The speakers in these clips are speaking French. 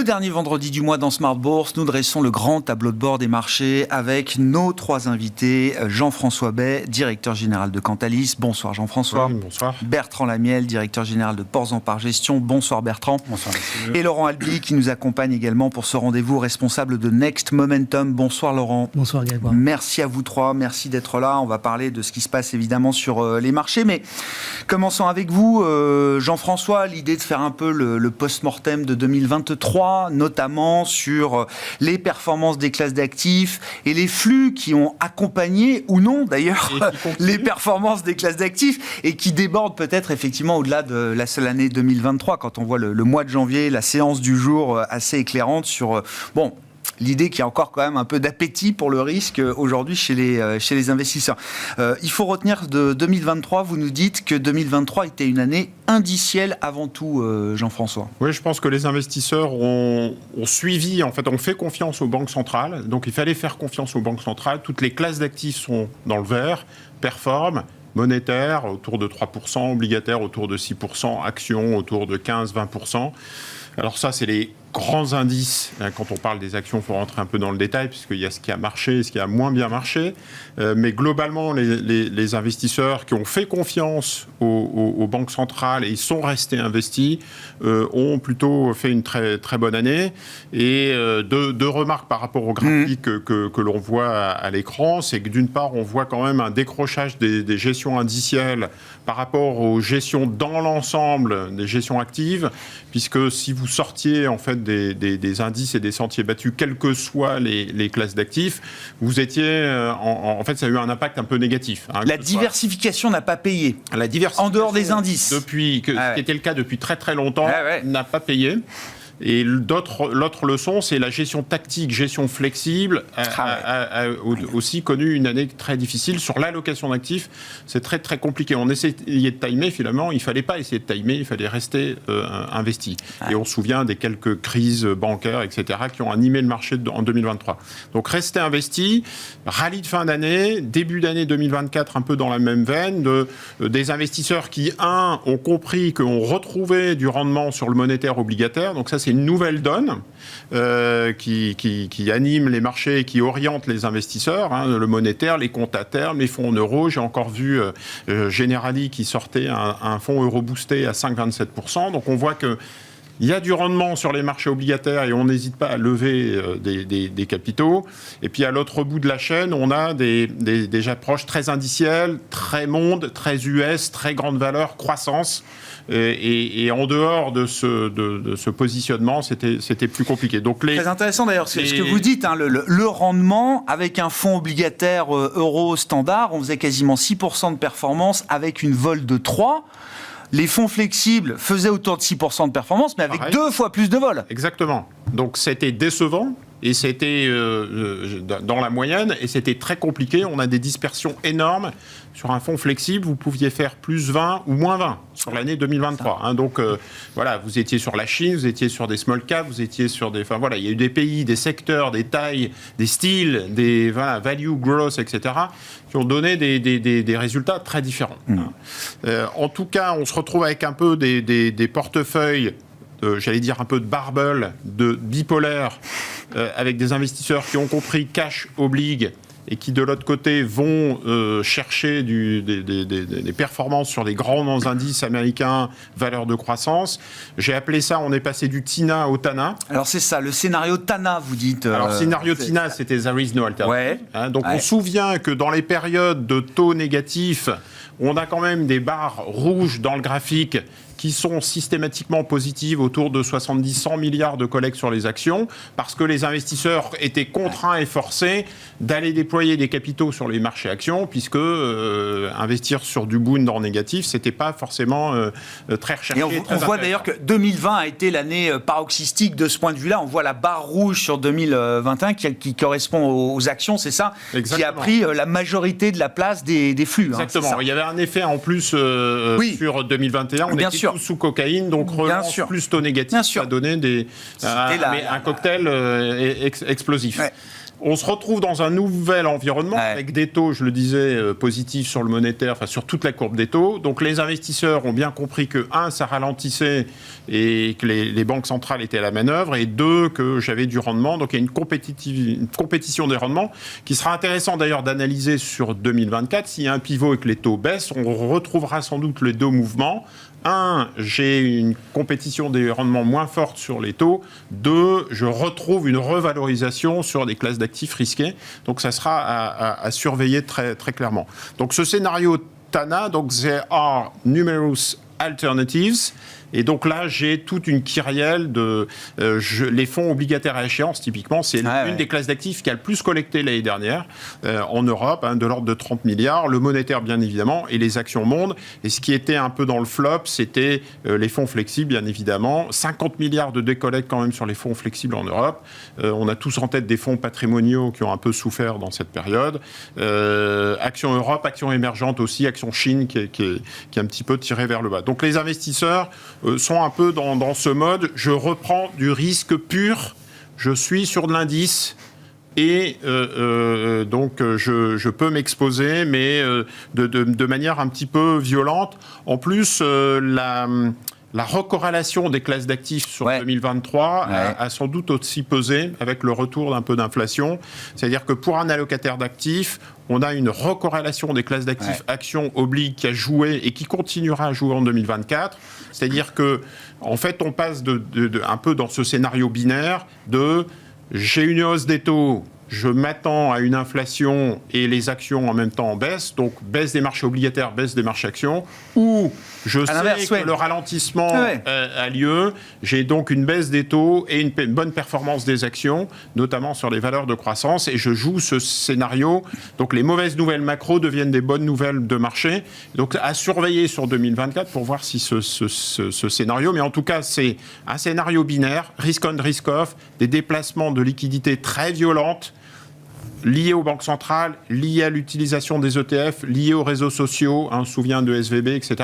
dernier vendredi du mois dans Smart Bourse, nous dressons le grand tableau de bord des marchés avec nos trois invités. Jean-François Bay, directeur général de Cantalis. Bonsoir Jean-François. Oui, bonsoir. Bertrand Lamiel, directeur général de Ports en Par Gestion. Bonsoir Bertrand. Bonsoir. Et Laurent Albi qui nous accompagne également pour ce rendez-vous, responsable de Next Momentum. Bonsoir Laurent. Bonsoir Grégoire. Merci à vous trois, merci d'être là. On va parler de ce qui se passe évidemment sur les marchés, mais commençons avec vous Jean-François. L'idée de faire un peu le post-mortem de 2023, notamment sur les performances des classes d'actifs et les flux qui ont accompagné ou non d'ailleurs les performances des classes d'actifs et qui débordent peut-être effectivement au-delà de la seule année 2023 quand on voit le mois de janvier, la séance du jour assez éclairante sur l'idée qu'il y a encore quand même un peu d'appétit pour le risque aujourd'hui chez les investisseurs. Il faut retenir de 2023, vous nous dites que 2023 était une année indicielle avant tout, Jean-François. Oui, je pense que les investisseurs ont suivi, en fait, ont fait confiance aux banques centrales. Donc il fallait faire confiance aux banques centrales. Toutes les classes d'actifs sont dans le vert, performent. Monétaire autour de 3%, obligataire autour de 6%, actions autour de 15-20%. Alors ça, c'est les grands indices. Quand on parle des actions, il faut rentrer un peu dans le détail, puisqu'il y a ce qui a marché et ce qui a moins bien marché. Mais globalement, les investisseurs qui ont fait confiance aux banques centrales et ils sont restés investis, ont plutôt fait une très, très bonne année. Et deux remarques par rapport au graphique que l'on voit à l'écran, c'est que d'une part, on voit quand même un décrochage des gestions indicielles par rapport aux gestions dans l'ensemble des gestions actives, puisque si vous sortiez en fait des indices et des sentiers battus, quelles que soient les classes d'actifs, vous étiez en fait, ça a eu un impact un peu négatif. La diversification n'a pas payé. La diversification, en dehors des indices, ce qui était le cas depuis très très longtemps, n'a pas payé. Et l'autre leçon, c'est la gestion tactique, gestion flexible, a aussi connu une année très difficile. Sur l'allocation d'actifs, c'est très très compliqué. On essayait de timer, finalement, il ne fallait pas essayer de timer, il fallait rester investi. Et on se souvient des quelques crises bancaires, etc., qui ont animé le marché en 2023. Donc rester investi, rallye de fin d'année, début d'année 2024, un peu dans la même veine, des investisseurs qui, ont compris qu'on retrouvait du rendement sur le monétaire obligataire. Donc ça, c'est une nouvelle donne qui anime les marchés et qui oriente les investisseurs, le monétaire, les comptes à terme, les fonds en euros. J'ai encore vu Generali qui sortait un fonds euro boosté à 5,27%. Donc on voit que il y a du rendement sur les marchés obligataires et on n'hésite pas à lever des capitaux. Et puis à l'autre bout de la chaîne, on a des approches très indicielles, très monde, très US, très grande valeur, croissance. Et en dehors de ce positionnement, c'était plus compliqué. Donc très intéressant d'ailleurs, ce que vous dites, le rendement avec un fonds obligataire euro standard, on faisait quasiment 6% de performance avec une vol de 3%. Les fonds flexibles faisaient autour de 6% de performance, mais avec 2 fois plus de vol. Exactement. Donc c'était décevant. Et c'était dans la moyenne, et c'était très compliqué. On a des dispersions énormes. Sur un fonds flexible, vous pouviez faire plus 20 ou moins 20 sur l'année 2023. Donc voilà, vous étiez sur la Chine, vous étiez sur des small caps, vous étiez sur des... Enfin voilà, il y a eu des pays, des secteurs, des tailles, des styles, des value, growth, etc., qui ont donné des résultats très différents. En tout cas, on se retrouve avec un peu des portefeuilles, j'allais dire un peu de barbel, de bipolaire, avec des investisseurs qui ont compris cash obligue et qui de l'autre côté vont chercher des performances sur les grands indices américains, valeurs de croissance. J'ai appelé ça, on est passé du TINA au TANA. Alors c'est ça, le scénario TANA, vous dites. Alors scénario TINA, c'était There is no alternative. On se souvient que dans les périodes de taux négatifs, on a quand même des barres rouges dans le graphique qui sont systématiquement positives autour de 70-100 milliards de collectes sur les actions, parce que les investisseurs étaient contraints et forcés d'aller déployer des capitaux sur les marchés actions, puisque investir sur du bond en négatif, c'était pas forcément très recherché. Et on voit d'ailleurs que 2020 a été l'année paroxystique de ce point de vue-là. On voit la barre rouge sur 2021 qui correspond aux actions, c'est ça? Exactement. Qui a pris la majorité de la place des flux. Exactement. Il y avait un effet en plus sur 2021. On était tous sous cocaïne, donc relance plus taux négatif, ça a donné un cocktail explosif. On se retrouve dans un nouvel environnement avec des taux, je le disais, positifs sur le monétaire, enfin sur toute la courbe des taux. Donc les investisseurs ont bien compris que, ça ralentissait et que les banques centrales étaient à la manœuvre, et 2, que j'avais du rendement. Donc il y a une compétition des rendements qui sera intéressant d'ailleurs d'analyser sur 2024. S'il y a un pivot et que les taux baissent, on retrouvera sans doute les 2 mouvements. 1, j'ai une compétition des rendements moins forte sur les taux. 2, je retrouve une revalorisation sur des classes d'actifs risqués. Donc ça sera à surveiller très, très clairement. Donc ce scénario TANA, donc there are numerous alternatives. Et donc là, j'ai toute une kyrielle de... les fonds obligataires à échéance, typiquement, c'est une des classes d'actifs qui a le plus collecté l'année dernière en Europe, de l'ordre de 30 milliards. Le monétaire, bien évidemment, et les actions mondes. Et ce qui était un peu dans le flop, c'était les fonds flexibles, bien évidemment. 50 milliards de décollecte quand même sur les fonds flexibles en Europe. On a tous en tête des fonds patrimoniaux qui ont un peu souffert dans cette période. Actions Europe, actions émergentes aussi, actions Chine qui est un petit peu tiré vers le bas. Donc les investisseurs sont un peu dans ce mode, je reprends du risque pur, je suis sur de l'indice et donc je peux m'exposer, mais de manière un petit peu violente. En plus, la recorrélation des classes d'actifs sur 2023 a sans doute aussi pesé avec le retour d'un peu d'inflation. C'est-à-dire que pour un allocataire d'actifs, on a une recorrélation des classes d'actifs actions obliques qui a joué et qui continuera à jouer en 2024. C'est-à-dire que, en fait, on passe un peu dans ce scénario binaire de j'ai une hausse des taux, je m'attends à une inflation et les actions en même temps en baisse, donc baisse des marchés obligataires, baisse des marchés actions, ou je sais que le ralentissement a lieu, j'ai donc une baisse des taux et une bonne performance des actions, notamment sur les valeurs de croissance, et je joue ce scénario. Donc les mauvaises nouvelles macro deviennent des bonnes nouvelles de marché. Donc à surveiller sur 2024 pour voir si ce scénario, mais en tout cas c'est un scénario binaire, risk on, risk off, des déplacements de liquidités très violentes, liés aux banques centrales, liés à l'utilisation des ETF, liés aux réseaux sociaux, on se souvient de SVB, etc.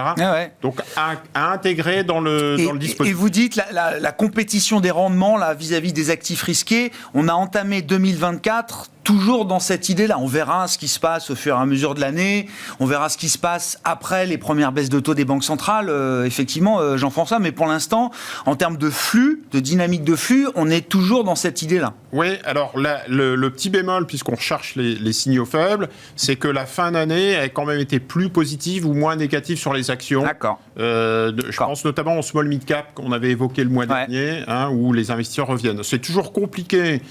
Donc à intégrer dans le dispositif. Et vous dites la compétition des rendements là, vis-à-vis des actifs risqués, on a entamé 2024 toujours dans cette idée-là. On verra ce qui se passe au fur et à mesure de l'année, on verra ce qui se passe après les premières baisses de taux des banques centrales, effectivement, Jean-François, mais pour l'instant, en termes de flux, de dynamique de flux, on est toujours dans cette idée-là. Oui, alors là, le petit bémol, puisqu'on recherche les signaux faibles, c'est que la fin d'année a quand même été plus positive ou moins négative sur les actions. D'accord. Je pense notamment au small mid-cap qu'on avait évoqué le mois dernier, où les investisseurs reviennent. C'est toujours compliqué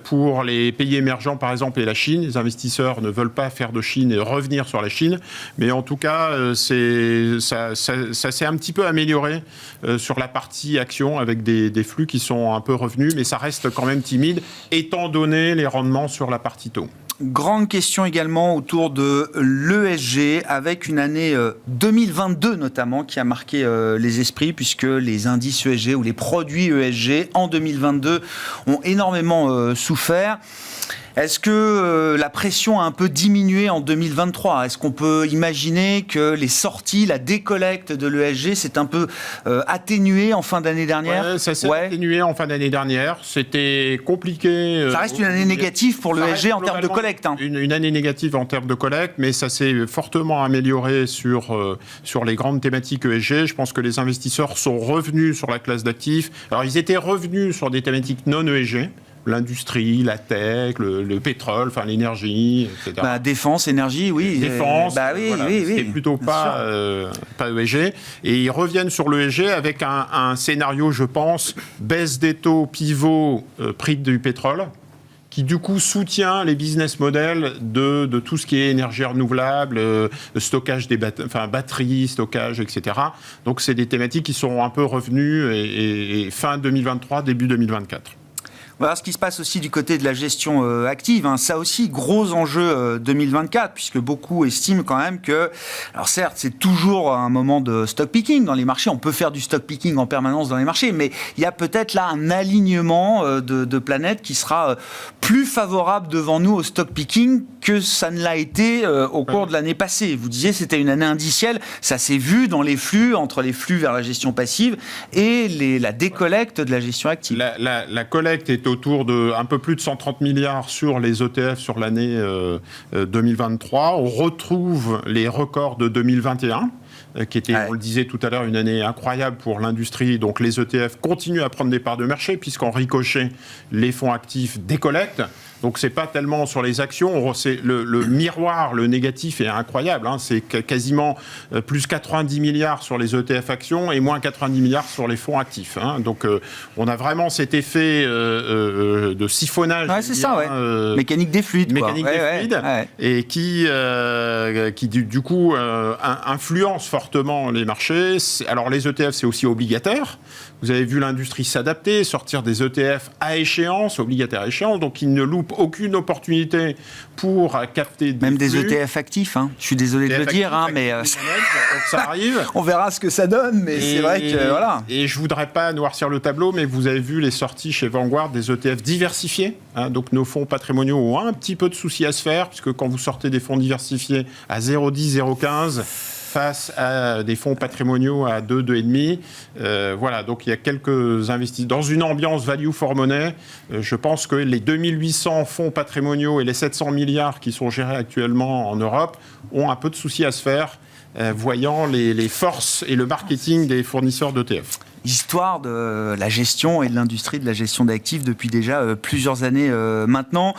pour les pays émergents, par exemple, et la Chine. Les investisseurs ne veulent pas faire de Chine et revenir sur la Chine. Mais en tout cas, ça s'est un petit peu amélioré sur la partie action avec des flux qui sont un peu revenus, mais ça reste quand même timide, étant donné les rendements sur la partie taux. Grande question également autour de l'ESG, avec une année 2022 notamment qui a marqué les esprits, puisque les indices ESG ou les produits ESG en 2022 ont énormément souffert. Est-ce que la pression a un peu diminué en 2023 ? Est-ce qu'on peut imaginer que les sorties, la décollecte de l'ESG s'est un peu atténuée en fin d'année dernière ? Ça s'est atténué en fin d'année dernière. C'était compliqué. Ça reste une année négative pour l'ESG en termes de collecte. Une année négative en termes de collecte, mais ça s'est fortement amélioré sur les grandes thématiques ESG. Je pense que les investisseurs sont revenus sur la classe d'actifs. Alors, ils étaient revenus sur des thématiques non ESG. L'industrie, la tech, le pétrole, enfin l'énergie, etc. Défense, énergie, oui. Défense, oui. C'est plutôt pas ESG. Et ils reviennent sur l'ESG avec un scénario, je pense, baisse des taux, pivot, prix du pétrole, qui du coup soutient les business models de tout ce qui est énergie renouvelable, stockage des batteries, stockage, etc. Donc c'est des thématiques qui sont un peu revenues et fin 2023, début 2024. Voilà ce qui se passe aussi du côté de la gestion active. Ça aussi, gros enjeu 2024, puisque beaucoup estiment quand même que, alors certes, c'est toujours un moment de stock picking dans les marchés. On peut faire du stock picking en permanence dans les marchés, mais il y a peut-être là un alignement de planètes qui sera plus favorable devant nous au stock picking que ça ne l'a été au cours de l'année passée. Vous disiez c'était une année indicielle. Ça s'est vu dans les flux, entre les flux vers la gestion passive et la décollecte de la gestion active. La collecte est autour de un peu plus de 130 milliards sur les ETF sur l'année 2023. On retrouve les records de 2021. Qui était, on le disait tout à l'heure, une année incroyable pour l'industrie. Donc les ETF continuent à prendre des parts de marché, puisqu'en ricochet, les fonds actifs décollectent. Donc c'est pas tellement sur les actions, c'est le miroir, le négatif est incroyable. C'est quasiment plus 90 milliards sur les ETF actions et moins 90 milliards sur les fonds actifs. Donc on a vraiment cet effet de siphonnage. Ouais, c'est ça, ouais. Mécanique des fluides. Mécanique des fluides, et qui du coup influence fortement les marchés. Alors les ETF, c'est aussi obligataire. Vous avez vu l'industrie s'adapter, sortir des ETF à échéance, obligataires à échéance, donc ils ne loupent aucune opportunité pour capter même des ETF actifs. Je suis désolé de le dire, mais ça arrive. On verra ce que ça donne, mais c'est vrai que voilà. Et je voudrais pas noircir le tableau, mais vous avez vu les sorties chez Vanguard des ETF diversifiés. Donc nos fonds patrimoniaux ont un petit peu de soucis à se faire, puisque quand vous sortez des fonds diversifiés à 0,10, 0,15 face à des fonds patrimoniaux à 2, 2,5. Voilà, donc il y a quelques investissements. Dans une ambiance value for money, je pense que les 2800 fonds patrimoniaux et les 700 milliards qui sont gérés actuellement en Europe ont un peu de soucis à se faire, voyant les forces et le marketing des fournisseurs d'ETF. Histoire de la gestion et de l'industrie de la gestion d'actifs depuis déjà plusieurs années maintenant.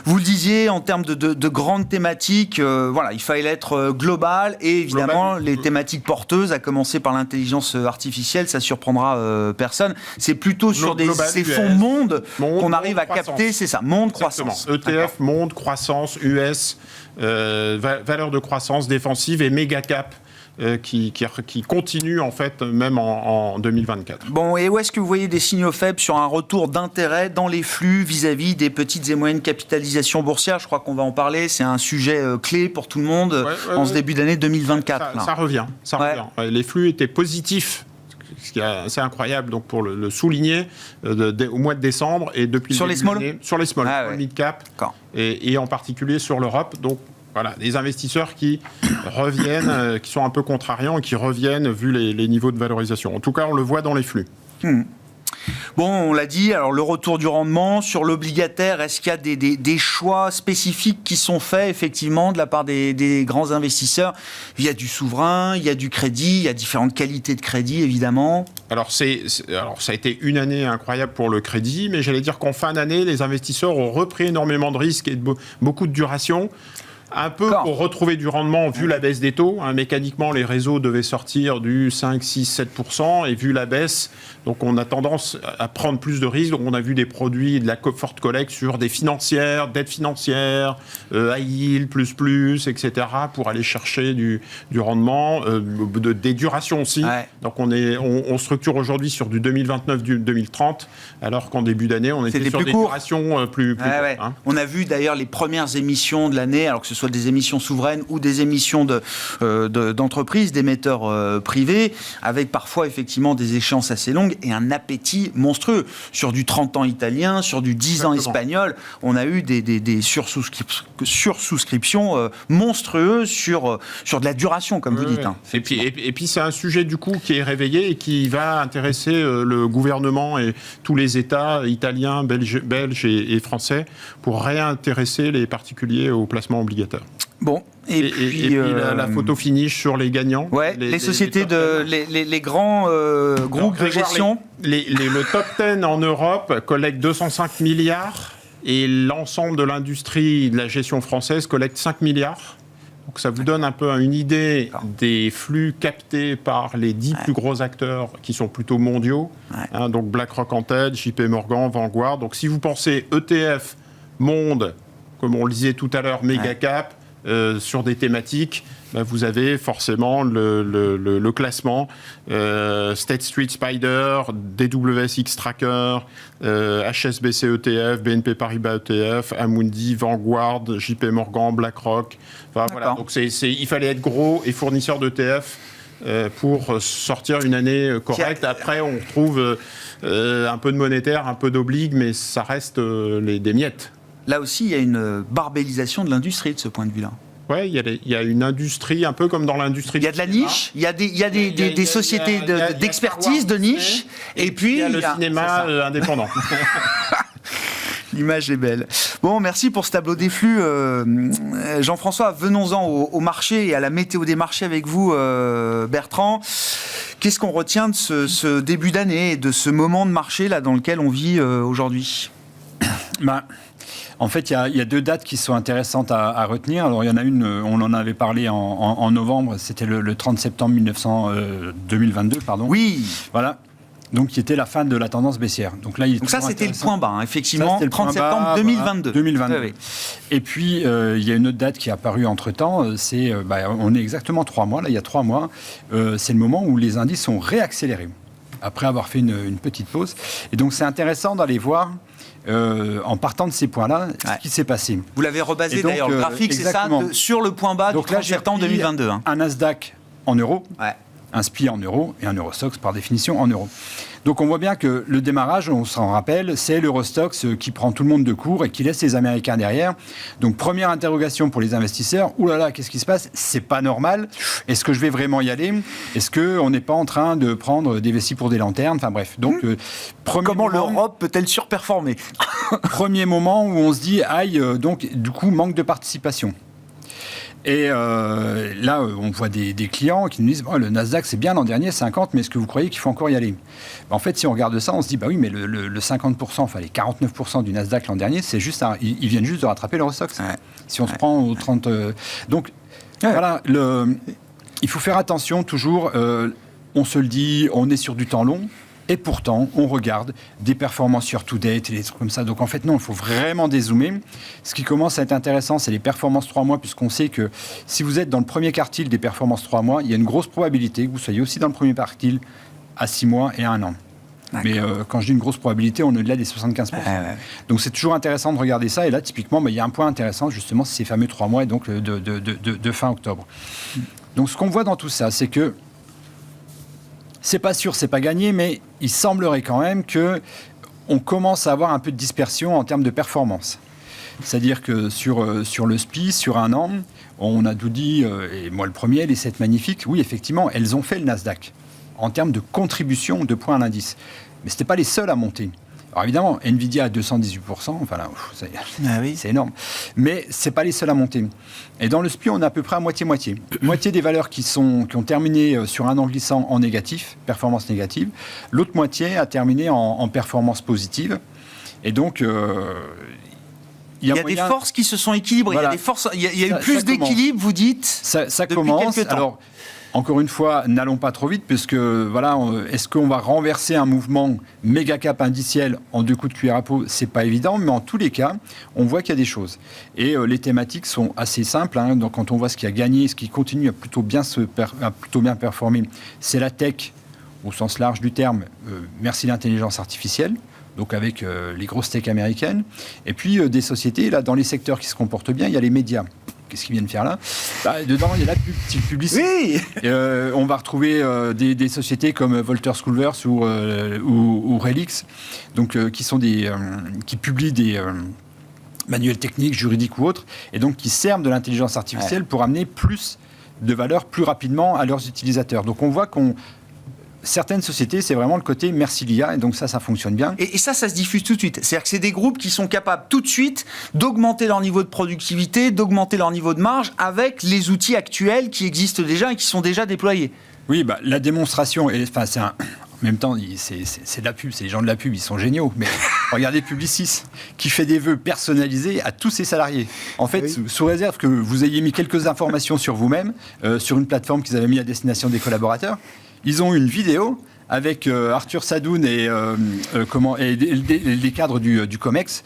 Vous le disiez, en termes de grandes thématiques, voilà, il fallait être global et évidemment les thématiques porteuses, à commencer par l'intelligence artificielle, ça surprendra personne. C'est plutôt sur ces fonds monde qu'on arrive à capter, c'est ça, monde, croissance. ETF, monde, croissance, US, valeur de croissance défensive et méga cap. Qui continue en fait même en 2024. Bon, et où est-ce que vous voyez des signaux faibles sur un retour d'intérêt dans les flux vis-à-vis des petites et moyennes capitalisations boursières? Je crois qu'on va en parler, c'est un sujet clé pour tout le monde en ce début d'année 2024. Ça revient. Les flux étaient positifs, ce qui est assez incroyable donc pour le souligner, au mois de décembre et depuis sur les small mid cap et en particulier sur l'Europe. Donc voilà, des investisseurs qui reviennent, qui sont un peu contrariants et qui reviennent vu les niveaux de valorisation. En tout cas, on le voit dans les flux. Bon, on l'a dit, alors le retour du rendement sur l'obligataire, est-ce qu'il y a des choix spécifiques qui sont faits effectivement de la part des grands investisseurs? Il y a du souverain, il y a du crédit, il y a différentes qualités de crédit évidemment. Alors ça a été une année incroyable pour le crédit, mais j'allais dire qu'en fin d'année, les investisseurs ont repris énormément de risques et beaucoup de duration. Un peu pour retrouver du rendement vu la baisse des taux. Mécaniquement, les réseaux devaient sortir du 5, 6, 7%. Et vu la baisse, donc on a tendance à prendre plus de risques. Donc on a vu des produits de la forte collecte sur des financières, dettes financières, high yield, etc. pour aller chercher du rendement, des durations aussi. Donc on structure aujourd'hui sur du 2029, du 2030, alors qu'en début d'année, on était sur des durations plus courtes. On a vu d'ailleurs les premières émissions de l'année, alors que ce soit des émissions souveraines ou des émissions d'entreprises, d'émetteurs privés, avec parfois effectivement des échéances assez longues et un appétit monstrueux. Sur du 30 ans italien, sur du 10 ans espagnol, on a eu des sursouscriptions monstrueuses sur de la duration, comme vous dites. Et puis c'est un sujet du coup qui est réveillé et qui va intéresser le gouvernement et tous les États italiens, belges et français pour réintéresser les particuliers au placement obligataire. Bon, et puis la photo finish sur les gagnants. Les sociétés, les grands groupes de gestion. Le top 10 en Europe collecte 205 milliards et l'ensemble de l'industrie de la gestion française collecte 5 milliards. Donc ça vous donne un peu une idée des flux captés par les 10 plus gros acteurs qui sont plutôt mondiaux. Donc BlackRock en tête, JP Morgan, Vanguard. Donc si vous pensez ETF, monde, comme on le disait tout à l'heure, méga cap, sur des thématiques, vous avez forcément le classement State Street Spider, DWS Tracker, HSBC ETF, BNP Paribas ETF, Amundi, Vanguard, JP Morgan, BlackRock. Voilà. Donc il fallait être gros et fournisseur d'ETF pour sortir une année correcte. Après, on retrouve un peu de monétaire, un peu d'oblig, mais ça reste des miettes. Là aussi, il y a une barbellisation de l'industrie de ce point de vue-là. Oui, il y a une industrie, un peu comme dans l'industrie. Il y a de la niche, il y a des sociétés d'expertise, de niche, et puis il y a le cinéma indépendant. L'image est belle. Bon, merci pour ce tableau des flux. Jean-François, venons-en au marché et à la météo des marchés avec vous, Bertrand. Qu'est-ce qu'on retient de ce début d'année et de ce moment de marché là, dans lequel on vit aujourd'hui ? En fait, il y a deux dates qui sont intéressantes à retenir. Alors, il y en a une, on en avait parlé en novembre, c'était le 30 septembre 2022. Oui. Voilà. Donc, qui était la fin de la tendance baissière. Donc, là, ça, c'était le point bas, hein, effectivement, le 30 septembre 2022. 2022. Oui. Et puis, il y a une autre date qui est apparue entre-temps. On est exactement 3 mois. Là, il y a 3 mois. C'est le moment où les indices ont réaccéléré, après avoir fait une petite pause. Et donc, c'est intéressant d'aller voir, en partant de ces points-là, ce qui s'est passé. Vous l'avez rebasé donc, d'ailleurs, le graphique, c'est ça, sur le point bas donc du 30 septembre 2022. Un Nasdaq en euros. Ouais. Un SPI en euros et un Eurostoxx par définition en euros. Donc on voit bien que le démarrage, on s'en rappelle, c'est l'Eurostoxx qui prend tout le monde de court et qui laisse les Américains derrière. Donc première interrogation pour les investisseurs, ouh là là, qu'est-ce qui se passe ? C'est pas normal. Est-ce que je vais vraiment y aller ? Est-ce qu'on n'est pas en train de prendre des vessies pour des lanternes ? Enfin bref, donc comment l'Europe peut-elle surperformer ? Premier moment où on se dit, aïe, donc du coup manque de participation. Et là, on voit des clients qui nous disent le Nasdaq, c'est bien l'an dernier, 50, mais est-ce que vous croyez qu'il faut encore y aller ? En fait, si on regarde ça, on se dit oui, mais le 50%, enfin les 49% du Nasdaq l'an dernier, c'est juste ils viennent juste de rattraper l'Eurostoxx. Ouais. Si on se prend aux 30. Donc, voilà, il faut faire attention toujours. On se le dit, on est sur du temps long. Et pourtant, on regarde des performances sur to-date et des trucs comme ça. Donc en fait, non, il faut vraiment dézoomer. Ce qui commence à être intéressant, c'est les performances 3 mois, puisqu'on sait que si vous êtes dans le premier quartile des performances 3 mois, il y a une grosse probabilité que vous soyez aussi dans le premier quartile à 6 mois et à 1 an. D'accord. Mais quand je dis une grosse probabilité, on est au-delà des 75%. Donc c'est toujours intéressant de regarder ça. Et là, typiquement, il y a un point intéressant, justement, c'est ces fameux 3 mois, et donc de fin octobre. Donc ce qu'on voit dans tout ça, c'est que c'est pas sûr, c'est pas gagné, mais il semblerait quand même qu'on commence à avoir un peu de dispersion en termes de performance. C'est-à-dire que sur le SPI, sur 1 an, on a tout dit, et moi le premier, les 7 magnifiques, oui, effectivement, elles ont fait le Nasdaq en termes de contribution de points à l'indice. Mais ce n'étaient pas les seuls à monter. Alors évidemment, Nvidia à 218%, enfin là, c'est énorme. Mais ce n'est pas les seuls à monter. Et dans le SPI, on est à peu près à moitié-moitié. Moitié des valeurs qui ont terminé sur un an glissant en négatif, performance négative. L'autre moitié a terminé en performance positive. Et donc, il y a des forces qui se sont équilibrées. Voilà. Il y a eu plus d'équilibre, vous dites, ça commence. Quelques temps. Alors, encore une fois, n'allons pas trop vite, puisque voilà, est-ce qu'on va renverser un mouvement méga cap indiciel en 2 coups de cuillère à peau ? C'est pas évident, mais en tous les cas, on voit qu'il y a des choses. Et les thématiques sont assez simples. Donc, quand on voit ce qui a gagné, ce qui continue à plutôt bien performer, c'est la tech au sens large du terme. Merci l'intelligence artificielle. Donc avec les grosses tech américaines. Et puis des sociétés, là, dans les secteurs qui se comportent bien, il y a les médias. Qu'est-ce qu'ils viennent faire là ? Dedans, il y a la petite publicité. Oui. On va retrouver des sociétés comme Wolters Kluwer ou Relix, donc, qui publient des manuels techniques, juridiques ou autres, et donc qui servent de l'intelligence artificielle pour amener plus de valeur plus rapidement à leurs utilisateurs. Donc on voit certaines sociétés, c'est vraiment le côté merci l'IA, et donc ça fonctionne bien. Et ça se diffuse tout de suite. C'est-à-dire que c'est des groupes qui sont capables tout de suite d'augmenter leur niveau de productivité, d'augmenter leur niveau de marge avec les outils actuels qui existent déjà et qui sont déjà déployés. Oui, la démonstration, en même temps, c'est de la pub, c'est les gens de la pub, ils sont géniaux. Mais regardez Publicis, qui fait des vœux personnalisés à tous ses salariés. En fait, sous réserve que vous ayez mis quelques informations sur vous-même, sur une plateforme qu'ils avaient mis à destination des collaborateurs, ils ont une vidéo avec Arthur Sadoun et les cadres du COMEX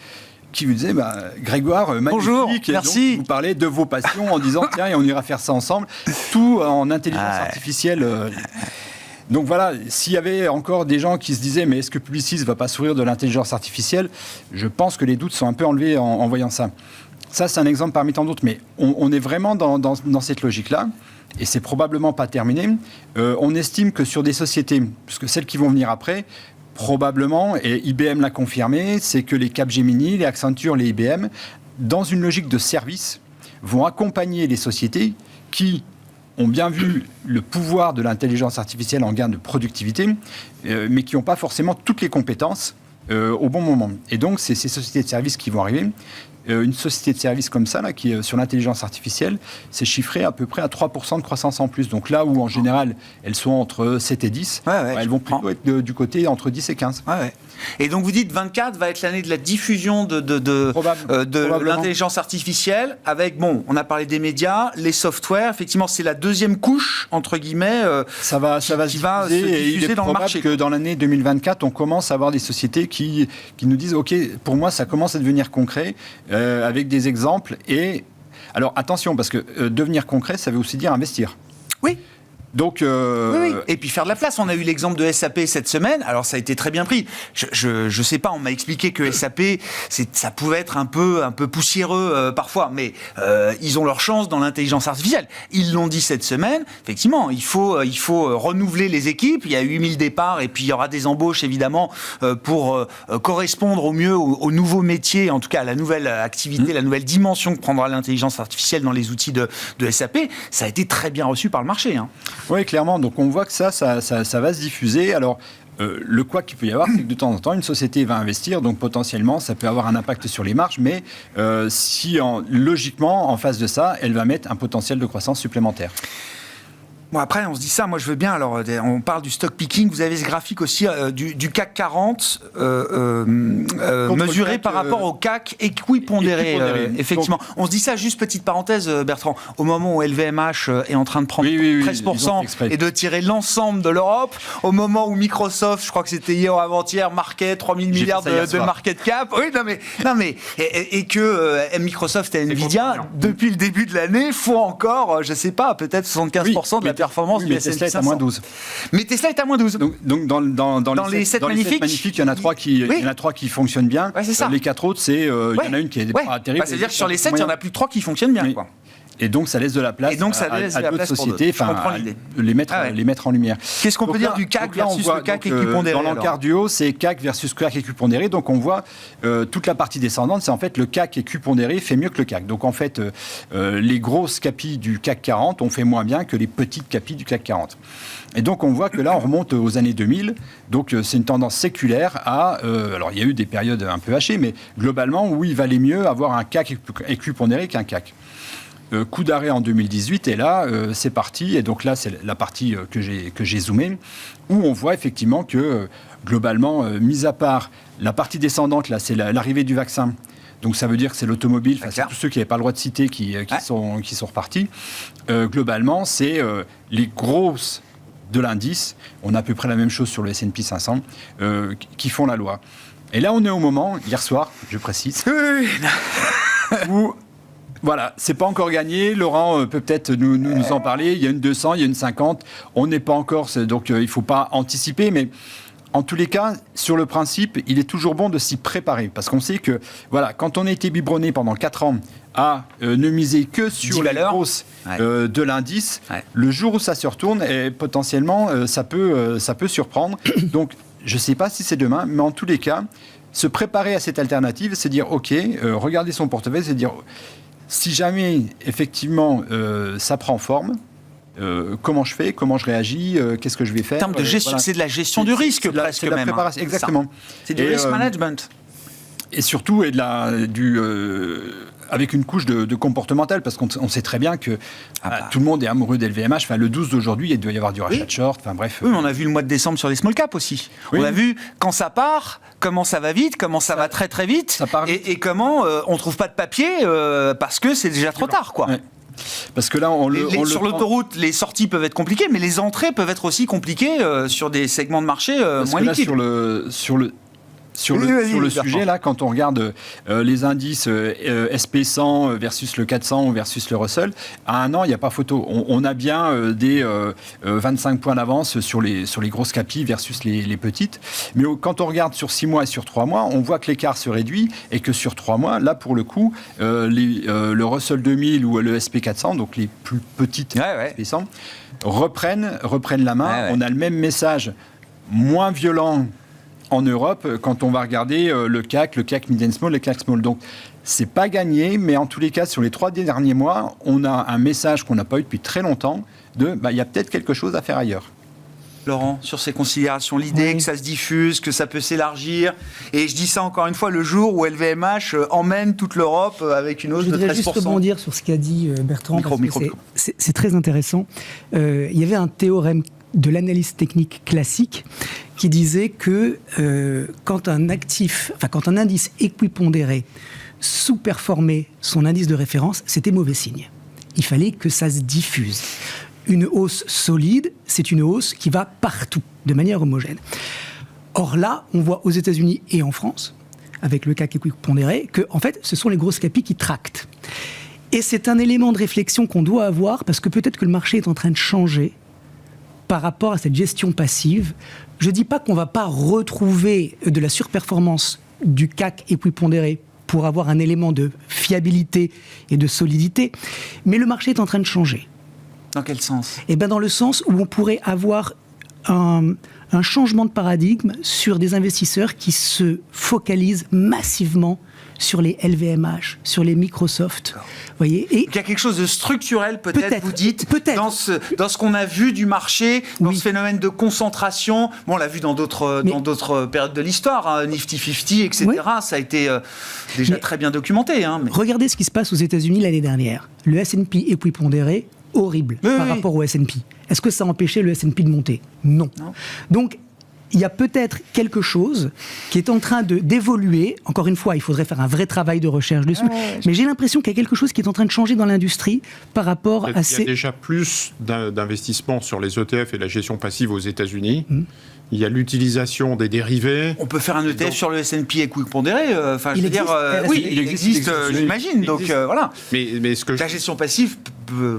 qui vous disaient Grégoire, magnifique. Bonjour, merci. Donc, vous parlez de vos passions en disant tiens, et on ira faire ça ensemble. Tout en intelligence artificielle. Donc voilà, s'il y avait encore des gens qui se disaient mais est-ce que Publicis ne va pas sourire de l'intelligence artificielle ? Je pense que les doutes sont un peu enlevés en voyant ça. Ça, c'est un exemple parmi tant d'autres, mais on est vraiment dans cette logique-là. Et c'est probablement pas terminé. On estime que sur des sociétés, puisque celles qui vont venir après, probablement, et IBM l'a confirmé, c'est que les Capgemini, les Accenture, les IBM, dans une logique de service, vont accompagner les sociétés qui ont bien vu le pouvoir de l'intelligence artificielle en gain de productivité, mais qui n'ont pas forcément toutes les compétences au bon moment. Et donc, c'est ces sociétés de services qui vont arriver. Une société de services comme ça, là, qui est sur l'intelligence artificielle, c'est chiffré à peu près à 3% de croissance en plus. Donc là où, en général, elles sont entre 7 et 10, elles vont plutôt être du côté entre 10 et 15. Et donc vous dites 24 va être l'année de la diffusion de l'intelligence artificielle avec, on a parlé des médias, les softwares, effectivement c'est la deuxième couche, entre guillemets, ça va se diffuser dans le marché. Que dans l'année 2024, on commence à avoir des sociétés qui nous disent, OK, pour moi ça commence à devenir concret, avec des exemples. Et alors attention, parce que devenir concret, ça veut aussi dire investir. Oui. Donc, oui. Et puis faire de la place. On a eu l'exemple de SAP cette semaine. Alors ça a été très bien pris. Je sais pas. On m'a expliqué que SAP, ça pouvait être un peu poussiéreux parfois, mais ils ont leur chance dans l'intelligence artificielle. Ils l'ont dit cette semaine. Effectivement, il faut renouveler les équipes. Il y a 8000 départs et puis il y aura des embauches évidemment pour correspondre au mieux aux nouveaux métiers, en tout cas à la nouvelle activité, la nouvelle dimension que prendra l'intelligence artificielle dans les outils de SAP. Ça a été très bien reçu par le marché. Oui, clairement. Donc, on voit que ça va se diffuser. Alors, le quoi qu'il peut y avoir, c'est que de temps en temps, une société va investir. Donc, potentiellement, ça peut avoir un impact sur les marges. Mais logiquement, en face de ça, elle va mettre un potentiel de croissance supplémentaire. Bon, après, on se dit ça, moi je veux bien, alors on parle du stock picking, vous avez ce graphique aussi du CAC 40 mesuré par rapport au CAC équipondéré, effectivement. Donc, on se dit ça, juste petite parenthèse, Bertrand, au moment où LVMH est en train de prendre 13% et de tirer l'ensemble de l'Europe, au moment où Microsoft, je crois que c'était hier ou avant-hier, marquait 3000 milliards de market cap, et que Microsoft et Nvidia, depuis le début de l'année, font encore, je sais pas, peut-être 75% de la performance du S&P 500. Tesla est à moins 12. Mais Tesla est à moins 12. Donc dans les 7 magnifiques, il y en a 3 qui fonctionnent bien. Ouais, c'est ça. Les 4 autres, il y en a une qui est pas terrible. C'est-à-dire que sur les 7, il n'y en a plus que 3 qui fonctionnent bien. Quoi. Et donc, ça laisse de la place à d'autres sociétés, les mettre en lumière. Qu'est-ce qu'on peut dire du CAC versus le CAC équipondéré? Dans l'encardio, c'est CAC versus CAC équipondéré. Donc, on voit toute la partie descendante, c'est en fait le CAC équipondéré fait mieux que le CAC. Donc, en fait, les grosses capis du CAC 40 ont fait moins bien que les petites capis du CAC 40. Et donc, on voit que là, on remonte aux années 2000. Donc, c'est une tendance séculaire alors, il y a eu des périodes un peu hachées, mais globalement, où il valait mieux avoir un CAC équipondéré qu'un CAC. Coup d'arrêt en 2018, et là, c'est parti. Et donc là, c'est la partie que j'ai zoomée, où on voit effectivement que, globalement, mis à part la partie descendante, là, c'est l'arrivée du vaccin. Donc ça veut dire que c'est l'automobile, c'est tous ceux qui n'avaient pas le droit de citer qui sont repartis. Globalement, c'est les grosses de l'indice, on a à peu près la même chose sur le S&P 500, qui font la loi. Et là, on est au moment, hier soir, je précise, où... Voilà, c'est pas encore gagné. Laurent peut peut-être nous en parler. Il y a une 200, il y a une 50. On n'est pas encore, donc il ne faut pas anticiper. Mais en tous les cas, sur le principe, il est toujours bon de s'y préparer. Parce qu'on sait que, voilà, quand on a été biberonné pendant 4 ans à ne miser que sur les grosses de l'indice, le jour où ça se retourne, potentiellement, ça peut surprendre. Donc, je ne sais pas si c'est demain, mais en tous les cas, se préparer à cette alternative, c'est dire, OK, regarder son portefeuille, c'est dire... Si jamais, effectivement, ça prend forme, comment je fais, comment je réagis, qu'est-ce que je vais faire. En termes de gestion, c'est de la gestion du risque presque même. Préparation, exactement. C'est du risk management. Et surtout, avec une couche de comportemental, parce qu'on sait très bien que tout le monde est amoureux d'LVMH. Enfin, le 12 d'aujourd'hui, il doit y avoir du rachat de short. Enfin, bref. Oui, mais on a vu le mois de décembre sur les small caps aussi. Oui. On a vu quand ça part, comment ça va vite, comment ça va très très vite, et comment on ne trouve pas de papier parce que c'est déjà trop tard, quoi. Ouais. Parce que là, sur l'autoroute, les sorties peuvent être compliquées, mais les entrées peuvent être aussi compliquées sur des segments de marché moins liquides. Sur le sujet, là, quand on regarde les indices SP100 versus le 400 versus le Russell, à un an, il n'y a pas photo. On a bien des 25 points d'avance sur les grosses capis versus les petites. Mais quand on regarde sur 6 mois et sur 3 mois, on voit que l'écart se réduit et que sur 3 mois, là, pour le coup, le Russell 2000 ou le SP400, donc les plus petites SP100, reprennent la main. On a le même message, moins violent en Europe, quand on va regarder le CAC Mid and Small, le CAC Small. Donc, c'est pas gagné, mais en tous les cas, sur les 3 derniers mois, on a un message qu'on n'a pas eu depuis très longtemps de, il y a peut-être quelque chose à faire ailleurs. Laurent, sur ces considérations, l'idée que ça se diffuse, que ça peut s'élargir, et je dis ça encore une fois, le jour où LVMH emmène toute l'Europe avec une hausse de 13%. Je voudrais juste rebondir sur ce qu'a dit Bertrand, c'est très intéressant. Il y avait un théorème de l'analyse technique classique qui disait que quand un indice équipondéré sous-performait son indice de référence, c'était mauvais signe. Il fallait que ça se diffuse. Une hausse solide, c'est une hausse qui va partout, de manière homogène. Or là, on voit aux États-Unis et en France, avec le CAC équipondéré, que en fait, ce sont les grosses capis qui tractent. Et c'est un élément de réflexion qu'on doit avoir, parce que peut-être que le marché est en train de changer par rapport à cette gestion passive. Je ne dis pas qu'on ne va pas retrouver de la surperformance du CAC équipondéré pour avoir un élément de fiabilité et de solidité, mais le marché est en train de changer. Dans quel sens ? Eh bien, dans le sens où on pourrait avoir un changement de paradigme sur des investisseurs qui se focalisent massivement sur les LVMH, sur les Microsoft. Voyez. Et il y a quelque chose de structurel, peut-être vous dites, dans ce qu'on a vu du marché, dans ce phénomène de concentration. Bon, on l'a vu dans d'autres périodes de l'histoire, hein, Nifty 50, etc. Oui. Ça a été déjà très bien documenté. Hein, mais... Regardez ce qui se passe aux États-Unis l'année dernière. Le S&P équipondéré, horrible par rapport au S&P. Est-ce que ça a empêché le S&P de monter ? Non. Donc, il y a peut-être quelque chose qui est en train d'évoluer. Encore une fois, il faudrait faire un vrai travail de recherche dessus. Mais j'ai l'impression qu'il y a quelque chose qui est en train de changer dans l'industrie par rapport à ces... Il y a déjà plus d'investissements sur les ETF et la gestion passive aux États-Unis. Il y a l'utilisation des dérivés. On peut faire un ETF sur le S&P équipondéré. Il existe, j'imagine. Donc voilà. Mais la gestion passive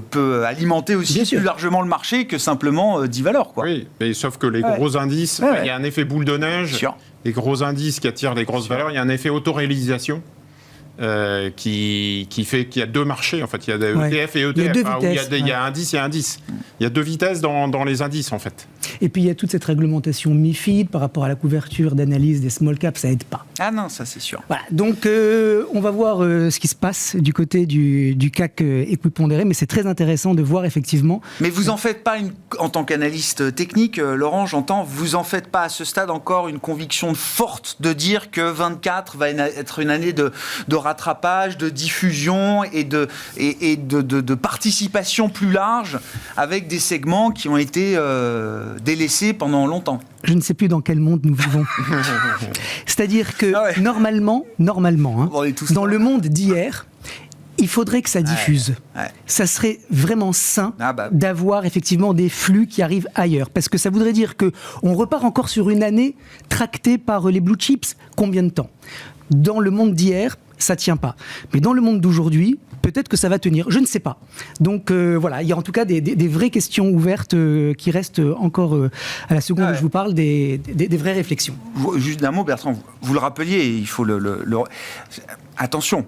peut alimenter aussi plus largement le marché que simplement 10 valeurs. Quoi. Oui, mais sauf que les gros indices, il y a un effet boule de neige. Les gros indices qui attirent les grosses valeurs, il y a un effet autoréalisation. Qui fait qu'il y a deux marchés, en fait. Il y a des ETF et ETF. Il y a indice et indice. Il y a deux vitesses dans les indices, en fait. Et puis, il y a toute cette réglementation MiFID par rapport à la couverture d'analyse des small caps, ça aide pas. Ah non, ça c'est sûr. Voilà. Donc, on va voir ce qui se passe du côté du CAC équipondéré, mais c'est très intéressant de voir effectivement... Mais vous en faites pas, en tant qu'analyste technique, Laurent, j'entends, vous en faites pas à ce stade encore une conviction forte de dire que 24 va être une année de rattrapage, de diffusion et de participation plus large avec des segments qui ont été délaissés pendant longtemps. Je ne sais plus dans quel monde nous vivons. C'est-à-dire que normalement, dans le monde d'hier, il faudrait que ça diffuse. Ça serait vraiment sain d'avoir effectivement des flux qui arrivent ailleurs. Parce que ça voudrait dire qu'on repart encore sur une année tractée par les blue chips. Combien de temps ? Dans le monde d'hier, ça ne tient pas. Mais dans le monde d'aujourd'hui, peut-être que ça va tenir. Je ne sais pas. Donc voilà, il y a en tout cas des vraies questions ouvertes qui restent encore à la seconde où je vous parle, des vraies réflexions. Juste un mot, Bertrand. Vous le rappeliez, il faut attention.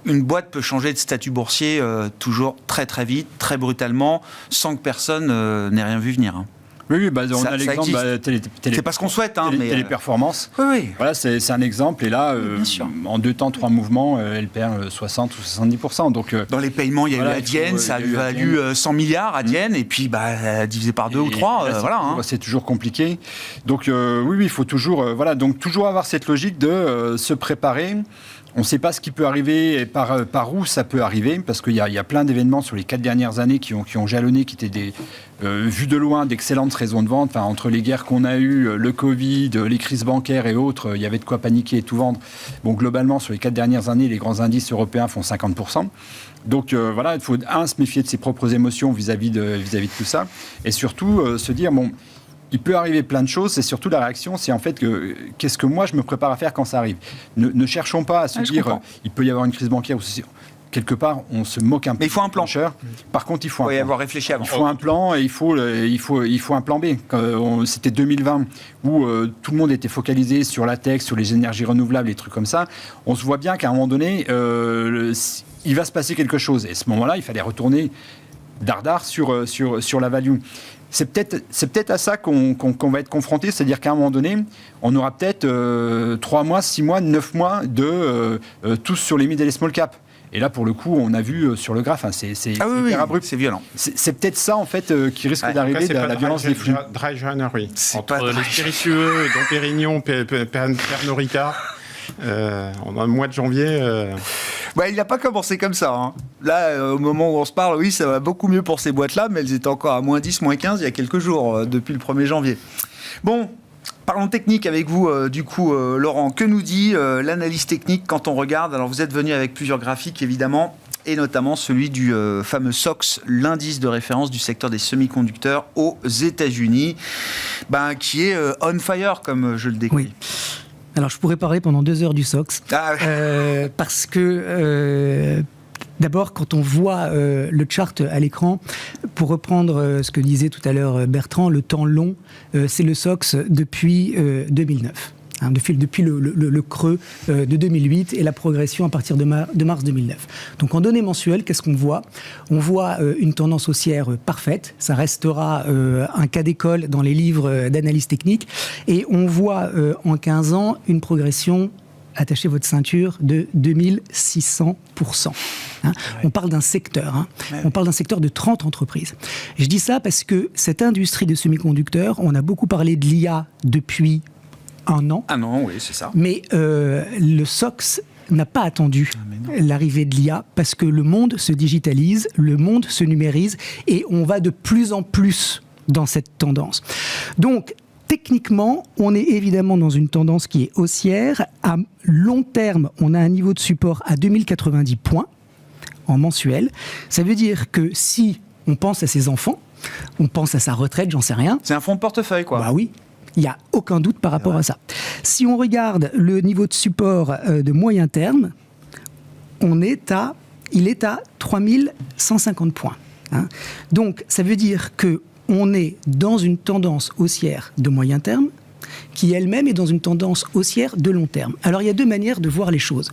Une boîte peut changer de statut boursier toujours très très vite, très brutalement, sans que personne n'ait rien vu venir. Hein. Oui, on a l'exemple c'est pas ce qu'on souhaite, mais téléperformance. Oui. Voilà, c'est un exemple. Et là, en 2 temps, 3 mouvements, elle perd 60 ou 70%. Donc, dans les paiements, il y a eu Adyen, ça a valu 100 milliards Adyen, et puis divisé par 2 ou 3, c'est toujours compliqué. Donc oui, il faut toujours, donc toujours avoir cette logique de se préparer. On ne sait pas ce qui peut arriver et par où ça peut arriver, parce qu'il y a plein d'événements sur les 4 dernières années qui ont jalonné, qui étaient vus de loin d'excellentes raisons de vente. Enfin, entre les guerres qu'on a eues, le Covid, les crises bancaires et autres, il y avait de quoi paniquer et tout vendre. Bon, globalement, sur les 4 dernières années, les grands indices européens font 50%. Donc il faut se méfier de ses propres émotions vis-à-vis de tout ça, et surtout se dire, il peut arriver plein de choses, c'est surtout la réaction, c'est en fait qu'est-ce que moi je me prépare à faire quand ça arrive. Ne cherchons pas à se dire, il peut y avoir une crise bancaire, quelque part, on se moque un peu. Mais il faut un plan. Par contre, il faut un plan. Il faut y avoir réfléchi avant. Il faut un plan et il faut un plan B. C'était 2020 où tout le monde était focalisé sur la tech, sur les énergies renouvelables, les trucs comme ça. On se voit bien qu'à un moment donné, il va se passer quelque chose. Et à ce moment-là, il fallait retourner dardard sur la value. C'est peut-être à ça qu'on va être confronté, c'est-à-dire qu'à un moment donné, on aura peut-être 3 mois, 6 mois, 9 mois de tous sur les mid et les small cap. Et là, pour le coup, on a vu sur le graphe, c'est hyper abrupt. C'est violent. C'est peut-être ça, en fait, qui risque d'arriver, la violence des flux. Dry January. Entre les spiritueux, Dom Pérignon, Pernod Ricard, on a le mois de janvier... il n'a pas commencé comme ça. Hein. Là, au moment où on se parle, oui, ça va beaucoup mieux pour ces boîtes-là, mais elles étaient encore à moins 10, moins 15 il y a quelques jours, depuis le 1er janvier. Bon, parlons technique avec vous, Laurent. Que nous dit l'analyse technique quand on regarde ? Alors, vous êtes venu avec plusieurs graphiques, évidemment, et notamment celui du fameux SOX, l'indice de référence du secteur des semi-conducteurs aux États-Unis, qui est on fire, comme je le décris. Oui. Alors, je pourrais parler pendant 2 heures du SOX, parce que d'abord, quand on voit le chart à l'écran, pour reprendre ce que disait tout à l'heure Bertrand, le temps long, c'est le SOX depuis 2009. Depuis le creux de 2008 et la progression à partir de mars 2009. Donc en données mensuelles, qu'est-ce qu'on voit ? On voit une tendance haussière parfaite, ça restera un cas d'école dans les livres d'analyse technique, et on voit en 15 ans une progression, attachez votre ceinture, de 2600%. On parle d'un secteur, on parle d'un secteur de 30 entreprises. Je dis ça parce que cette industrie des semi-conducteurs, on a beaucoup parlé de l'IA depuis un an, oui, c'est ça. Mais le SOX n'a pas attendu l'arrivée de l'IA parce que le monde se digitalise, le monde se numérise et on va de plus en plus dans cette tendance. Donc, techniquement, on est évidemment dans une tendance qui est haussière. À long terme, on a un niveau de support à 2090 points en mensuel. Ça veut dire que si on pense à ses enfants, on pense à sa retraite, j'en sais rien. C'est un fonds de portefeuille, quoi. Oui. Il n'y a aucun doute par rapport à ça. Si on regarde le niveau de support de moyen terme, il est à 3150 points. Donc, ça veut dire qu'on est dans une tendance haussière de moyen terme qui elle-même est dans une tendance haussière de long terme. Alors, il y a 2 manières de voir les choses.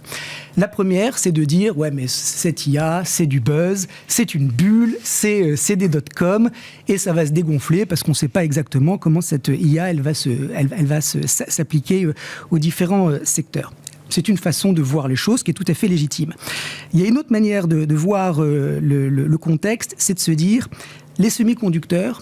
La première, c'est de dire, mais cette IA, c'est du buzz, c'est une bulle, c'est des dot-com, et ça va se dégonfler parce qu'on ne sait pas exactement comment cette IA, elle va s'appliquer aux différents secteurs. C'est une façon de voir les choses qui est tout à fait légitime. Il y a une autre manière de voir le contexte, c'est de se dire, les semi-conducteurs,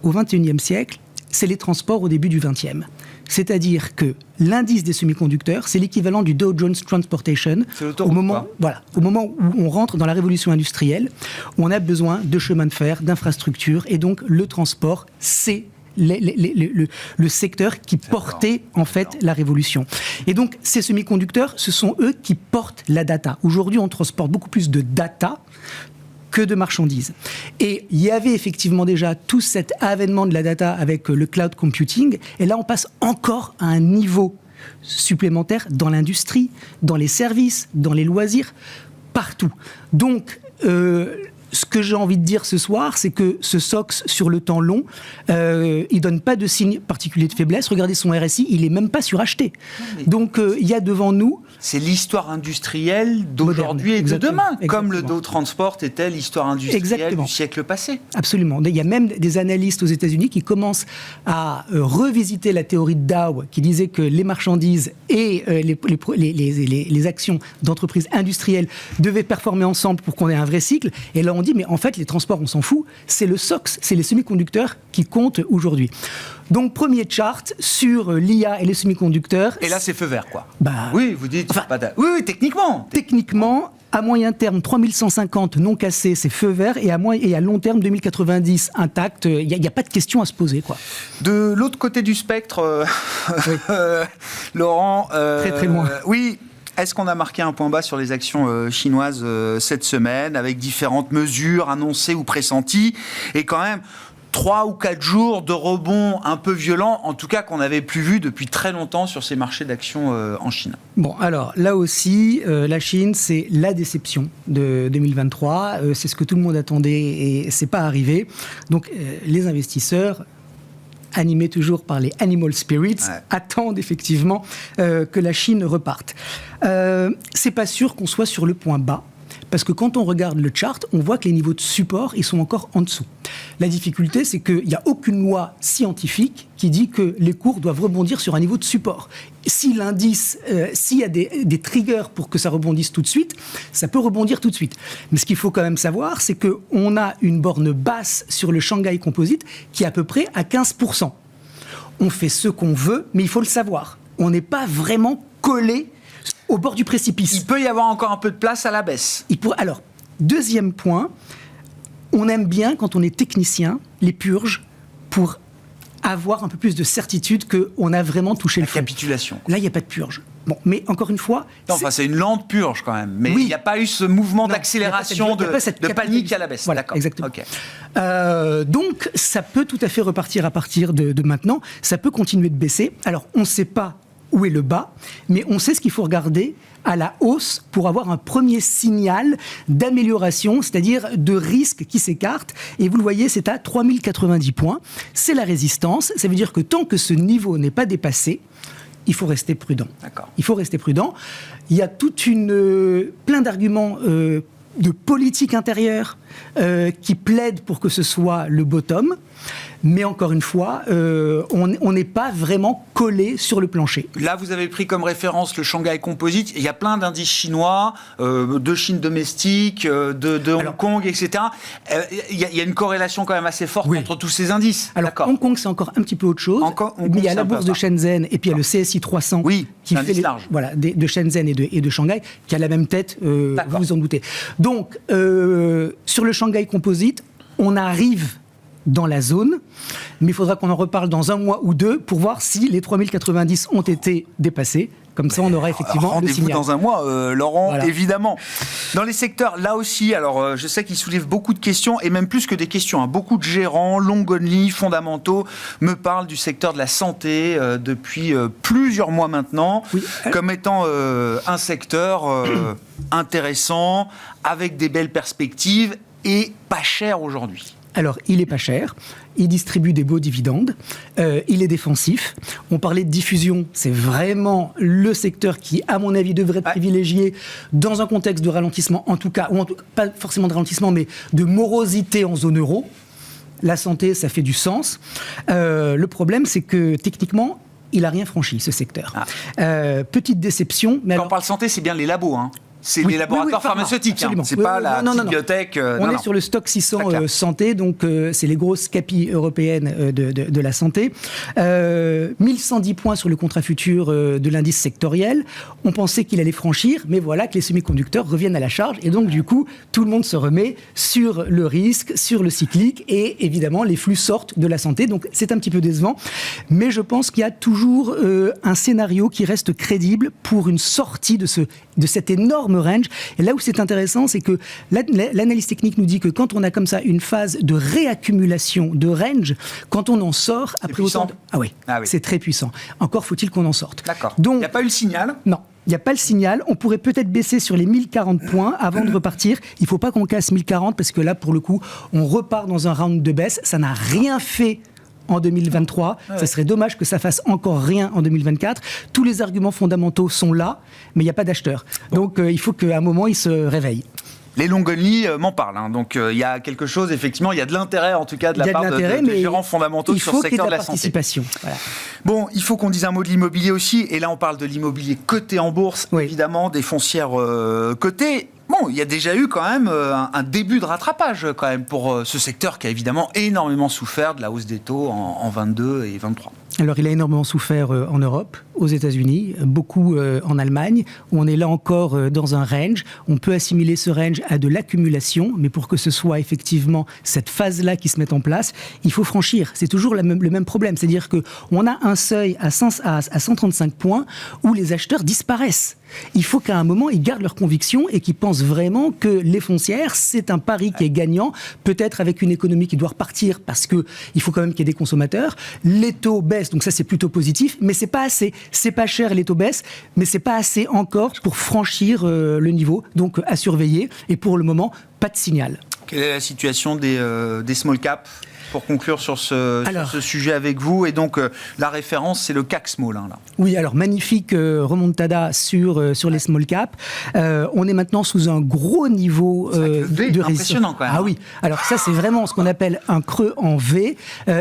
au XXIe siècle, c'est les transports au début du XXe. C'est-à-dire que l'indice des semi-conducteurs, c'est l'équivalent du Dow Jones Transportation. Au moment où on rentre dans la révolution industrielle, on a besoin de chemins de fer, d'infrastructures, et donc le transport, c'est le secteur qui portait en fait la révolution. Et donc ces semi-conducteurs, ce sont eux qui portent la data. Aujourd'hui, on transporte beaucoup plus de data que de marchandises. Et il y avait effectivement déjà tout cet avènement de la data avec le cloud computing, et là on passe encore à un niveau supplémentaire dans l'industrie, dans les services, dans les loisirs, partout. Donc, ce que j'ai envie de dire ce soir, c'est que ce SOX sur le temps long, il donne pas de signe particulier de faiblesse. Regardez son RSI, il est même pas suracheté. Donc il y a devant nous... C'est l'histoire industrielle d'aujourd'hui et de demain, comme le Dow Transport était l'histoire industrielle du siècle passé. Absolument. Il y a même des analystes aux États-Unis qui commencent à revisiter la théorie de Dow, qui disait que les marchandises et les actions d'entreprises industrielles devaient performer ensemble pour qu'on ait un vrai cycle. Et là, on dit, mais en fait, les transports, on s'en fout. C'est le SOX, c'est les semi-conducteurs qui comptent aujourd'hui. Donc, premier chart sur l'IA et les semi-conducteurs. Et là, c'est feu vert, quoi. Oui, vous dites... Oui, techniquement. Techniquement, à moyen terme, 3150 non cassés, c'est feu vert. Et à long terme, 2090 intact. Il n'y a pas de question à se poser, quoi. De l'autre côté du spectre, Laurent... très, très loin. Oui. Est-ce qu'on a marqué un point bas sur les actions chinoises cette semaine, avec différentes mesures annoncées ou pressenties, et quand même 3 ou 4 jours de rebond un peu violent, en tout cas qu'on n'avait plus vu depuis très longtemps sur ces marchés d'actions en Chine. Bon, alors là aussi, la Chine, c'est la déception de 2023. C'est ce que tout le monde attendait et c'est pas arrivé. Donc les investisseurs, animés toujours par les animal spirits, attendent effectivement que la Chine reparte. C'est pas sûr qu'on soit sur le point bas, Parce que quand on regarde le chart, on voit que les niveaux de support, ils sont encore en dessous. La difficulté, c'est qu'il n'y a aucune loi scientifique qui dit que les cours doivent rebondir sur un niveau de support. Si l'indice, s'il y a des triggers pour que ça rebondisse tout de suite, ça peut rebondir tout de suite. Mais ce qu'il faut quand même savoir, c'est qu'on a une borne basse sur le Shanghai Composite qui est à peu près à 15%. On fait ce qu'on veut, mais il faut le savoir. On n'est pas vraiment collé au bord du précipice. Il peut y avoir encore un peu de place à la baisse. Alors, deuxième point, on aime bien, quand on est technicien, les purges pour avoir un peu plus de certitude qu'on a vraiment touché le fond. La capitulation. Là, il n'y a pas de purge. Bon, mais encore une fois... c'est une lente purge quand même. Mais il n'y a pas eu ce mouvement d'accélération, de panique à la baisse. Voilà, exactement. Okay. Donc, ça peut tout à fait repartir à partir de maintenant. Ça peut continuer de baisser. Alors, on ne sait pas où est le bas, mais on sait ce qu'il faut regarder à la hausse pour avoir un premier signal d'amélioration, c'est-à-dire de risque qui s'écarte. Et vous le voyez, c'est à 3090 points. C'est la résistance. Ça veut dire que tant que ce niveau n'est pas dépassé, il faut rester prudent. D'accord. Il faut rester prudent. Il y a plein d'arguments de politique intérieure qui plaident pour que ce soit le bottom. Mais encore une fois, on n'est pas vraiment collé sur le plancher. Là, vous avez pris comme référence le Shanghai Composite. Il y a plein d'indices chinois, de Chine domestique, de Hong Kong, etc. Il y a une corrélation quand même assez forte entre tous ces indices. Alors, HongOng, c'est encore un petit peu autre chose. Mais il y a la bourse de Shenzhen et puis il y a le CSI 300 qui fait de Shenzhen et de Shanghai, qui a la même tête, vous vous en doutez. Donc, sur le Shanghai Composite, on arrive dans la zone, mais il faudra qu'on en reparle dans un mois ou deux pour voir si les 3090 ont été dépassés. Comme ça, on aura effectivement le signal. Rendez-vous dans un mois, Laurent, évidemment. Dans les secteurs, là aussi, alors je sais qu'ils soulèvent beaucoup de questions, et même plus que des questions. Beaucoup de gérants, long only, fondamentaux, me parlent du secteur de la santé depuis plusieurs mois maintenant, comme étant un secteur intéressant, avec des belles perspectives, et pas cher aujourd'hui. Alors, il n'est pas cher, il distribue des beaux dividendes, il est défensif. On parlait de diffusion, c'est vraiment le secteur qui, à mon avis, devrait être privilégié dans un contexte de ralentissement, en tout cas, pas forcément de ralentissement, mais de morosité en zone euro. La santé, ça fait du sens. Le problème, c'est que techniquement, il n'a rien franchi, ce secteur. Petite déception. Mais quand on parle santé, c'est bien les labos, hein. C'est les laboratoires pharmaceutiques, c'est pas la petite biotech. On est sur le stock 600 santé, donc c'est les grosses capis européennes de la santé. 1110 points sur le contrat futur de l'indice sectoriel. On pensait qu'il allait franchir, mais voilà que les semi-conducteurs reviennent à la charge. Et donc, du coup, tout le monde se remet sur le risque, sur le cyclique, et évidemment, les flux sortent de la santé. Donc, c'est un petit peu décevant. Mais je pense qu'il y a toujours un scénario qui reste crédible pour une sortie de cet énorme range. Et là où c'est intéressant, c'est que l'analyse technique nous dit que quand on a comme ça une phase de réaccumulation de range, quand on en sort, après autant de... Ah oui, c'est très puissant. Encore faut-il qu'on en sorte. D'accord. Donc, il n'y a pas eu le signal ? Non. Il n'y a pas le signal. On pourrait peut-être baisser sur les 1040 points avant de repartir. Il ne faut pas qu'on casse 1040 parce que là, pour le coup, on repart dans un round de baisse. Ça n'a rien fait en 2023, ça serait dommage que ça fasse encore rien en 2024. Tous les arguments fondamentaux sont là, mais il n'y a pas d'acheteurs. Donc il faut qu'à un moment, ils se réveillent. Les long only m'en parlent, hein. Donc il y a quelque chose, effectivement, il y a de l'intérêt en tout cas de la part des gérants fondamentaux sur le secteur de la santé. Voilà. Bon, il faut qu'on dise un mot de l'immobilier aussi, et là on parle de l'immobilier coté en bourse, évidemment, des foncières cotées. Bon, il y a déjà eu quand même un début de rattrapage quand même pour ce secteur qui a évidemment énormément souffert de la hausse des taux en 22 et 23. Alors, il a énormément souffert en Europe, aux États-Unis, beaucoup en Allemagne, où on est là encore dans un range. On peut assimiler ce range à de l'accumulation, mais pour que ce soit effectivement cette phase-là qui se mette en place, il faut franchir. C'est toujours le même problème, c'est-à-dire qu'on a un seuil à 135 points où les acheteurs disparaissent. Il faut qu'à un moment, ils gardent leur conviction et qu'ils pensent vraiment que les foncières, c'est un pari qui est gagnant, peut-être avec une économie qui doit repartir parce qu'il faut quand même qu'il y ait des consommateurs. Les taux baissent, donc ça c'est plutôt positif, mais c'est pas assez. C'est pas cher, les taux baissent, mais c'est pas assez encore pour franchir le niveau. Donc à surveiller, et pour le moment, pas de signal. Quelle est la situation des small caps ? pour conclure sur ce sujet avec vous. Et donc, la référence, c'est le CAC Small. Là. Oui, alors magnifique remontada sur les small caps. On est maintenant sous un gros niveau de résistance. Impressionnant quand même. Ah oui, alors ça c'est vraiment ce qu'on appelle un creux en V.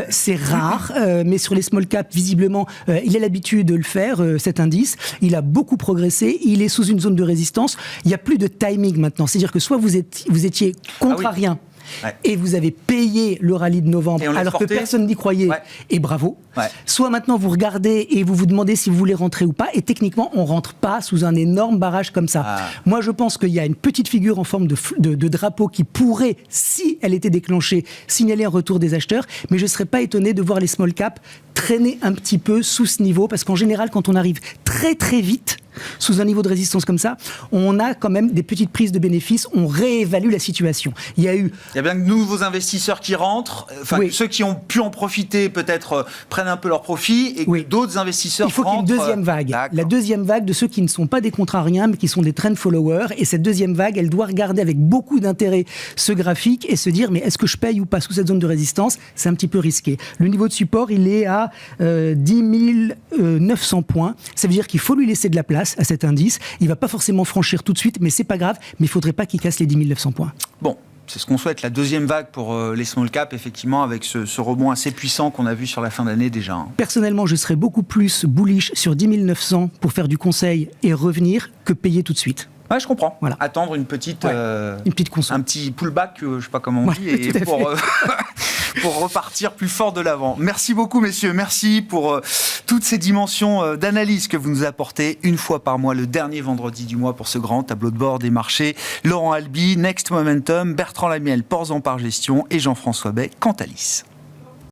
C'est rare, mais sur les small caps, visiblement, il a l'habitude de le faire, cet indice. Il a beaucoup progressé, il est sous une zone de résistance. Il n'y a plus de timing maintenant, c'est-à-dire que soit vous étiez contrarien, ouais. Et vous avez payé le rallye de novembre alors que personne n'y croyait, ouais. Et bravo. Ouais. Soit maintenant vous regardez et vous vous demandez si vous voulez rentrer ou pas, et techniquement on rentre pas sous un énorme barrage comme ça. Moi je pense qu'il y a une petite figure en forme de drapeau qui pourrait, si elle était déclenchée, signaler un retour des acheteurs, mais je serais pas étonné de voir les small caps traîner un petit peu sous ce niveau, parce qu'en général quand on arrive très très vite sous un niveau de résistance comme ça, on a quand même des petites prises de bénéfices, on réévalue la situation. Il y a bien de nouveaux investisseurs qui rentrent, oui. Ceux qui ont pu en profiter peut-être prennent un peu leur profit, et oui. D'autres investisseurs rentrent. Il faut qu'il y ait une deuxième vague. La deuxième vague de ceux qui ne sont pas des contrariens, mais qui sont des trend followers, et cette deuxième vague, elle doit regarder avec beaucoup d'intérêt ce graphique et se dire, mais est-ce que je paye ou pas sous cette zone de résistance? C'est un petit peu risqué. Le niveau de support, il est à 10 900 points. Ça veut dire qu'il faut lui laisser de la place à cet indice. Il ne va pas forcément franchir tout de suite, mais c'est pas grave. Mais il ne faudrait pas qu'il casse les 10 900 points. Bon, c'est ce qu'on souhaite, la deuxième vague pour les small caps, effectivement, avec ce rebond assez puissant qu'on a vu sur la fin d'année déjà. Personnellement, je serais beaucoup plus bullish sur 10 900 pour faire du conseil et revenir que payer tout de suite. Ouais, je comprends. Voilà. Attendre une petite conso. Un petit pullback, je ne sais pas comment on dit, et pour repartir plus fort de l'avant. Merci beaucoup, messieurs. Merci pour toutes ces dimensions d'analyse que vous nous apportez une fois par mois, le dernier vendredi du mois, pour ce grand tableau de bord des marchés. Laurent Albi, Next Momentum, Bertrand Lamiel, Ports en Par Gestion, et Jean-François Bay, Cantalis.